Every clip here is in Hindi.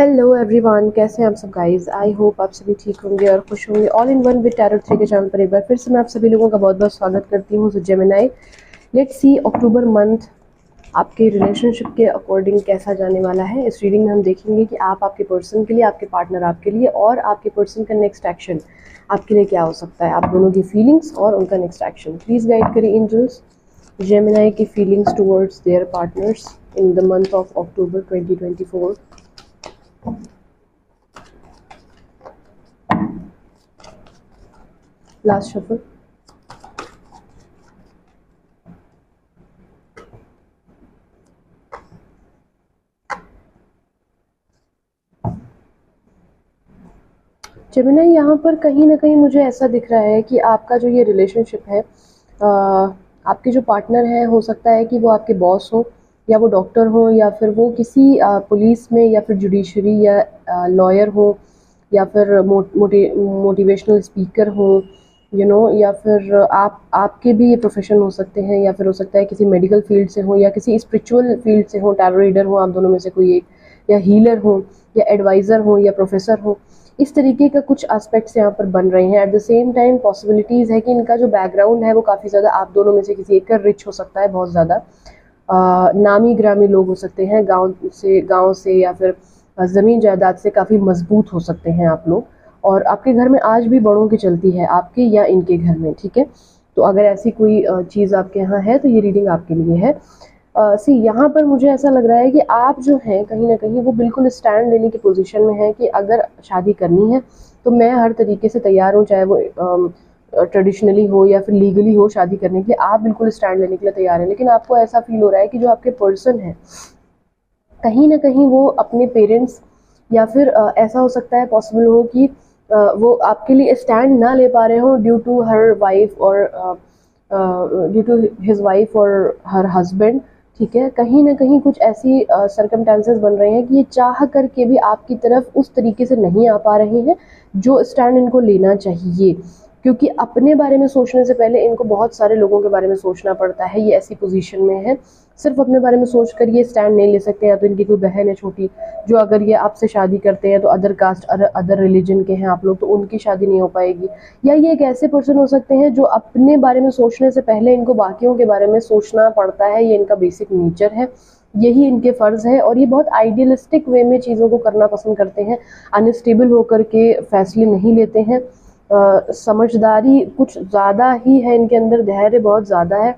हेलो एवरीवन, कैसे हैं आप सब गाइस। आई होप आप सभी ठीक होंगे और खुश होंगे। All in one with tarot 3 के चैनल पर एक बार फिर से मैं आप सभी लोगों का बहुत बहुत स्वागत करती हूँ। So Gemini, let's see October month आपके रिलेशनशिप के अकॉर्डिंग कैसा जाने वाला है। इस रीडिंग में हम देखेंगे कि आप आपके पर्सन के लिए, आपके पार्टनर आपके लिए और आपके पर्सन का नेक्स्ट एक्शन आपके लिए क्या हो सकता है। आप दोनों की फीलिंग्स और उनका नेक्स्ट एक्शन प्लीज़ गाइड करें एंजल्स। जेमिनी की feelings towards their partners in the month of October 2024। Last shuffle. Gemini, यहाँ पर कहीं ना कहीं मुझे ऐसा दिख रहा है कि आपका जो ये रिलेशनशिप है, आपके जो पार्टनर है, हो सकता है कि वो आपके बॉस हो या वो डॉक्टर हो या फिर वो किसी पुलिस में या फिर जुडिशरी या लॉयर हो या फिर मोटिवेशनल स्पीकर हो, या फिर आपके भी ये प्रोफेशन हो सकते हैं या फिर हो सकता है किसी मेडिकल फील्ड से हो या किसी स्पिरिचुअल फील्ड से हो, टैरो रीडर हो, आप दोनों में से कोई एक, या हीलर हो या एडवाइज़र हो या प्रोफेसर हो। इस तरीके का कुछ एस्पेक्ट्स यहाँ पर बन रहे हैं। At the same time possibilities है कि इनका जो बैकग्राउंड है वो काफ़ी ज़्यादा आप दोनों में से किसी एक का रिच हो सकता है, बहुत ज़्यादा नामी ग्रामी लोग हो सकते हैं, गांव से या फिर ज़मीन जायदाद से काफ़ी मजबूत हो सकते हैं आप लोग। और आपके घर में आज भी बड़ों की चलती है, आपके या इनके घर में, ठीक है। तो अगर ऐसी कोई चीज़ आपके यहाँ है तो ये रीडिंग आपके लिए है। सी यहाँ पर मुझे ऐसा लग रहा है कि आप जो हैं कहीं ना कहीं वो बिल्कुल स्टैंड लेने की पोजीशन में है कि अगर शादी करनी है तो मैं हर तरीके से तैयार हूँ, चाहे वो ट्रेडिशनली हो या फिर लीगली हो। शादी करने के लिए आप बिल्कुल स्टैंड लेने के लिए तैयार हैं, लेकिन आपको ऐसा फील हो रहा है कि जो आपके पर्सन है कहीं ना कहीं वो अपने पेरेंट्स या फिर ऐसा हो सकता है, पॉसिबल हो कि वो आपके लिए स्टैंड ना ले पा रहे हो ड्यू टू हर वाइफ और ड्यू टू हिज वाइफ और हर हस्बैंड, ठीक है। कहीं ना कहीं कुछ ऐसी सरकमस्टेंसेस बन रहे हैं कि ये चाह करके भी आपकी तरफ उस तरीके से नहीं आ पा रहे हैं जो स्टैंड इनको लेना चाहिए, क्योंकि अपने बारे में सोचने से पहले इनको बहुत सारे लोगों के बारे में सोचना पड़ता है। ये ऐसी पोजीशन में है, सिर्फ अपने बारे में सोच कर ये स्टैंड नहीं ले सकते। या तो इनकी कोई बहन है छोटी, जो अगर ये आपसे शादी करते हैं तो अदर कास्ट अदर रिलीजन के हैं आप लोग, तो उनकी शादी नहीं हो पाएगी। या ये एक ऐसे पर्सन हो सकते हैं जो अपने बारे में सोचने से पहले इनको बाकियों के बारे में सोचना पड़ता है। ये इनका बेसिक नेचर है, यही इनके फ़र्ज़ है और ये बहुत आइडियलिस्टिक वे में चीज़ों को करना पसंद करते हैं। अनस्टेबल होकर के फैसले नहीं लेते हैं। समझदारी कुछ ज़्यादा ही है इनके अंदर, धैर्य बहुत ज़्यादा है।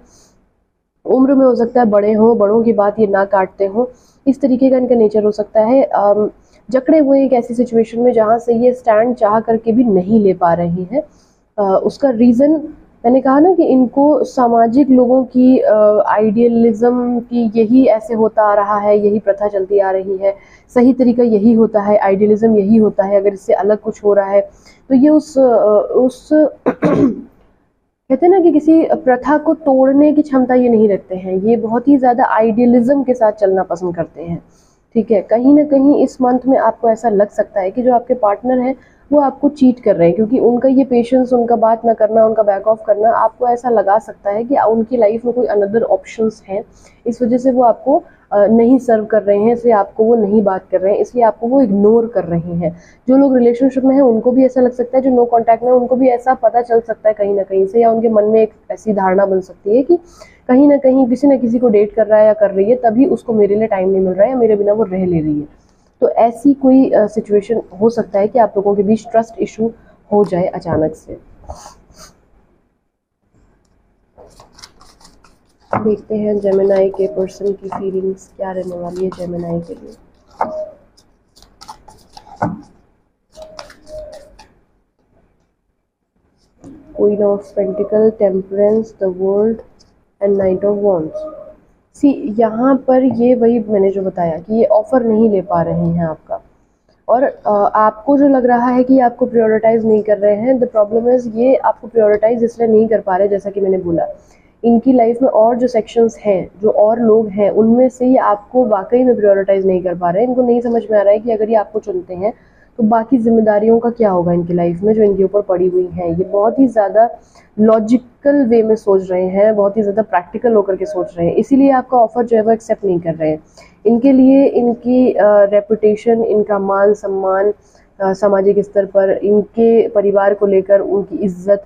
उम्र में हो सकता है बड़े हों, बड़ों की बात ये ना काटते हों, इस तरीके का इनका नेचर हो सकता है। जकड़े हुए एक ऐसी सिचुएशन में जहाँ से ये स्टैंड चाह करके भी नहीं ले पा रहे हैं। उसका रीज़न मैंने कहा ना कि इनको सामाजिक लोगों की आइडियलिज्म की यही ऐसे होता आ रहा है, यही प्रथा चलती आ रही है। सही तरीका यही होता है, आइडियलिज्म यही होता है। अगर इससे अलग कुछ हो रहा है तो ये उस कहते हैं ना कि किसी प्रथा को तोड़ने की क्षमता ये नहीं रखते हैं। ये बहुत ही ज़्यादा आइडियलिज्म के साथ चलना पसंद करते हैं, ठीक है। कहीं ना कहीं इस मंथ में आपको ऐसा लग सकता है कि जो आपके पार्टनर हैं वो आपको चीट कर रहे हैं, क्योंकि उनका ये पेशेंस, उनका बात ना करना, उनका बैक ऑफ करना, आपको ऐसा लगा सकता है कि उनकी लाइफ में कोई अनदर ऑप्शंस हैं। इस वजह से वो आपको नहीं सर्व कर रहे हैं, इसलिए आपको वो नहीं बात कर रहे हैं, इसलिए आपको वो इग्नोर कर रहे हैं। जो लोग रिलेशनशिप में हैं उनको भी ऐसा लग सकता है, जो नो कांटेक्ट में उनको भी ऐसा पता चल सकता है कहीं ना कहीं से, या उनके मन में एक ऐसी धारणा बन सकती है कि कहीं ना कहीं किसी न किसी को डेट कर रहा है या कर रही है, तभी उसको मेरे लिए टाइम नहीं मिल रहा है या मेरे बिना वो रह ले रही है। तो ऐसी कोई सिचुएशन हो सकता है कि आप लोगों के बीच ट्रस्ट इशू हो जाए अचानक से। देखते हैं जेमिनी के पर्सन की फीलिंग्स क्या रहने वाली है जेमिनी के लिए। Queen of Pentacle, Temperance, The World and Knight of Wands. See यहाँ पर ये वही मैंने जो बताया कि ये ऑफर नहीं ले पा रहे हैं आपका, और आपको जो लग रहा है कि आपको प्रायोरिटाइज नहीं कर रहे हैं। द प्रॉब्लम इज ये आपको प्रायोरिटाइज इसलिए नहीं कर पा रहे, जैसा कि मैंने बोला, इनकी लाइफ में और जो सेक्शंस हैं, जो और लोग हैं, उनमें से ये आपको वाकई में प्रायोरिटाइज नहीं कर पा रहे हैं। इनको नहीं समझ में आ रहा है कि अगर ये आपको चुनते हैं तो बाकी जिम्मेदारियों का क्या होगा इनकी लाइफ में जो इनके ऊपर पड़ी हुई हैं। ये बहुत ही ज़्यादा लॉजिकल वे में सोच रहे हैं, बहुत ही ज़्यादा प्रैक्टिकल होकर के सोच रहे हैं, इसीलिए आपका ऑफ़र जो है वो एक्सेप्ट नहीं कर रहे हैं। इनके लिए इनकी रेपुटेशन, इनका मान सम्मान, सामाजिक स्तर पर इनके परिवार को लेकर उनकी इज्जत,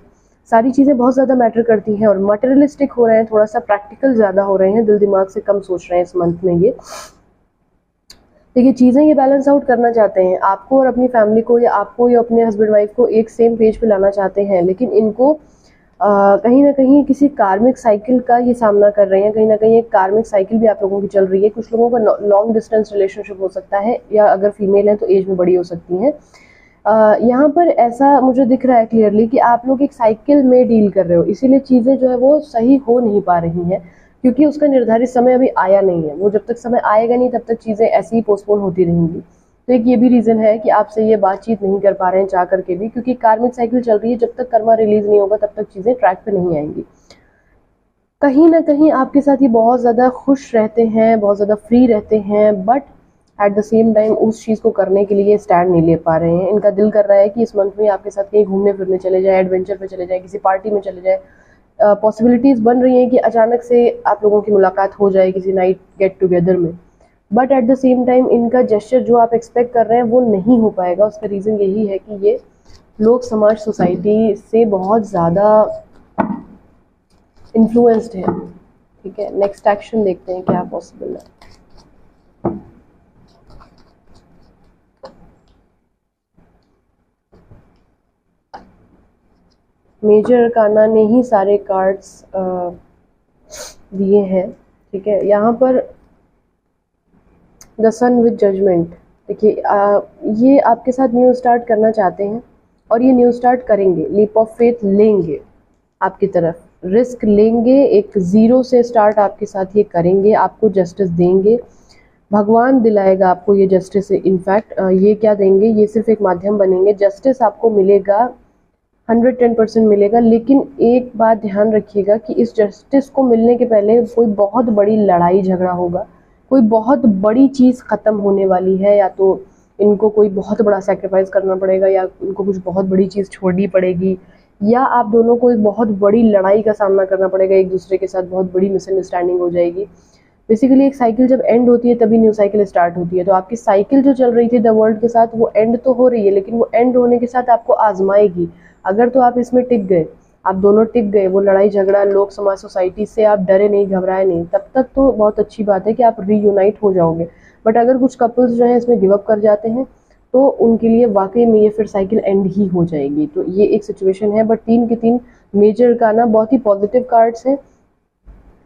सारी चीज़ें बहुत ज़्यादा मैटर करती हैं। और मटेरियलिस्टिक हो रहे हैं, थोड़ा सा प्रैक्टिकल ज़्यादा हो रहे हैं, दिल दिमाग से कम सोच रहे हैं इस मंथ में। ये देखिए चीज़ें ये बैलेंस आउट करना चाहते हैं, आपको और अपनी फैमिली को, या आपको या अपने हस्बैंड वाइफ को एक सेम पेज पे लाना चाहते हैं, लेकिन इनको कहीं ना कहीं किसी कार्मिक साइकिल का ये सामना कर रहे हैं। कहीं ना कहीं एक कार्मिक साइकिल भी आप लोगों की चल रही है। कुछ लोगों का लॉन्ग डिस्टेंस रिलेशनशिप हो सकता है, या अगर फीमेल है तो एज में बड़ी हो सकती हैं। यहाँ पर ऐसा मुझे दिख रहा है क्लियरली कि आप लोग एक साइकिल में डील कर रहे हो, इसीलिए चीज़ें जो है वो सही हो नहीं पा रही हैं, क्योंकि उसका निर्धारित समय अभी आया नहीं है। वो जब तक समय आएगा नहीं तब तक चीज़ें ऐसे ही पोस्टपोन होती रहेंगी। तो एक ये भी रीज़न है कि आपसे ये बातचीत नहीं कर पा रहे हैं चाह करके भी, क्योंकि कार्मिक साइकिल चल रही है। जब तक कर्मा रिलीज नहीं होगा तब तक चीज़ें ट्रैक पे नहीं आएंगी। कहीं ना कहीं आपके साथ ये बहुत ज़्यादा खुश रहते हैं, बहुत ज़्यादा फ्री रहते हैं, but at the same time उस चीज़ को करने के लिए स्टैंड नहीं ले पा रहे हैं। इनका दिल कर रहा है कि इस मंथ में आपके साथ कहीं घूमने फिरने चले जाए, एडवेंचर पे चले जाए, किसी पार्टी में चले जाए। पॉसिबिलिटीज़ बन रही हैं कि अचानक से आप लोगों की मुलाकात हो जाए किसी नाइट गेट टुगेदर में, but at the same time इनका जेस्चर जो आप एक्सपेक्ट कर रहे हैं वो नहीं हो पाएगा। उसका रीज़न यही है कि ये लोग समाज, सोसाइटी से बहुत ज़्यादा इन्फ्लुएंस्ड है। ठीक है, नेक्स्ट एक्शन देखते हैं क्या पॉसिबल है। मेजर अरकाना ने ही सारे कार्ड्स दिए हैं। ठीक है, यहाँ पर द सन विद जजमेंट। देखिए ये आपके साथ न्यू स्टार्ट करना चाहते हैं, और ये न्यू स्टार्ट करेंगे, लीप ऑफ फेथ लेंगे, आपकी तरफ रिस्क लेंगे, एक ज़ीरो से स्टार्ट आपके साथ ये करेंगे, आपको जस्टिस देंगे। भगवान दिलाएगा आपको ये जस्टिस। इनफैक्ट ये क्या देंगे, ये सिर्फ एक माध्यम बनेंगे। जस्टिस आपको मिलेगा, 110% मिलेगा, लेकिन एक बात ध्यान रखिएगा कि इस जस्टिस को मिलने के पहले कोई बहुत बड़ी लड़ाई झगड़ा होगा, कोई बहुत बड़ी चीज़ ख़त्म होने वाली है, या तो इनको कोई बहुत बड़ा सेक्रीफाइस करना पड़ेगा, या इनको कुछ बहुत बड़ी चीज़ छोड़नी पड़ेगी, या आप दोनों को एक बहुत बड़ी लड़ाई का सामना करना पड़ेगा, एक दूसरे के साथ बहुत बड़ी मिसअंडरस्टैंडिंग हो जाएगी। बेसिकली एक साइकिल जब एंड होती है तभी न्यू साइकिल स्टार्ट होती है। तो आपकी साइकिल जो चल रही थी द वर्ल्ड के साथ, वो एंड तो हो रही है, लेकिन वो एंड होने के साथ आपको आजमाएगी। अगर तो आप इसमें टिक गए, आप दोनों टिक गए, वो लड़ाई झगड़ा, लोग समाज, सोसाइटी से आप डरे नहीं, घबराए नहीं, तब तक तो बहुत अच्छी बात है कि आप रीयूनाइट हो जाओगे। बट अगर कुछ कपल्स जो हैं इसमें गिव अप कर जाते हैं, तो उनके लिए वाकई में ये फिर साइकिल एंड ही हो जाएगी। तो ये एक सिचुएशन है। बट 3 के 3 मेजर का ना बहुत ही पॉजिटिव कार्ड्स हैं।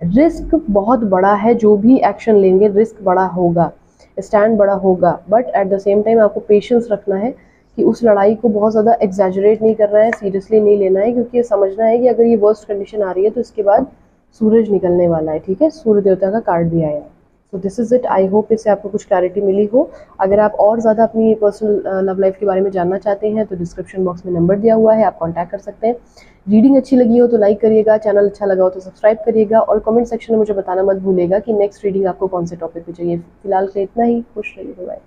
रिस्क बहुत बड़ा है, जो भी एक्शन लेंगे रिस्क बड़ा होगा, स्टैंड बड़ा होगा, but at the same time आपको पेशेंस रखना है कि उस लड़ाई को बहुत ज़्यादा एग्जैजरेट नहीं करना है, सीरियसली नहीं लेना है, क्योंकि ये समझना है कि अगर ये वर्स्ट कंडीशन आ रही है तो इसके बाद सूरज निकलने वाला है। ठीक है, सूर्य देवता का कार्ड भी आया है। So this is it. I hope इससे आपको कुछ क्लैरिटी मिली हो। अगर आप और ज़्यादा अपनी पर्सनल लव लाइफ के बारे में जानना चाहते हैं तो डिस्क्रिप्शन बॉक्स में नंबर दिया हुआ है, आप कॉन्टैक्ट कर सकते हैं। रीडिंग अच्छी लगी हो तो लाइक करिएगा, चैनल अच्छा लगा हो तो सब्सक्राइब करिएगा, और कमेंट सेक्शन में मुझे बताना मत भूलिएगा कि नेक्स्ट रीडिंग आपको कौन से टॉपिक पे चाहिए। फिलहाल के इतना ही, खुश रहिए, बाय।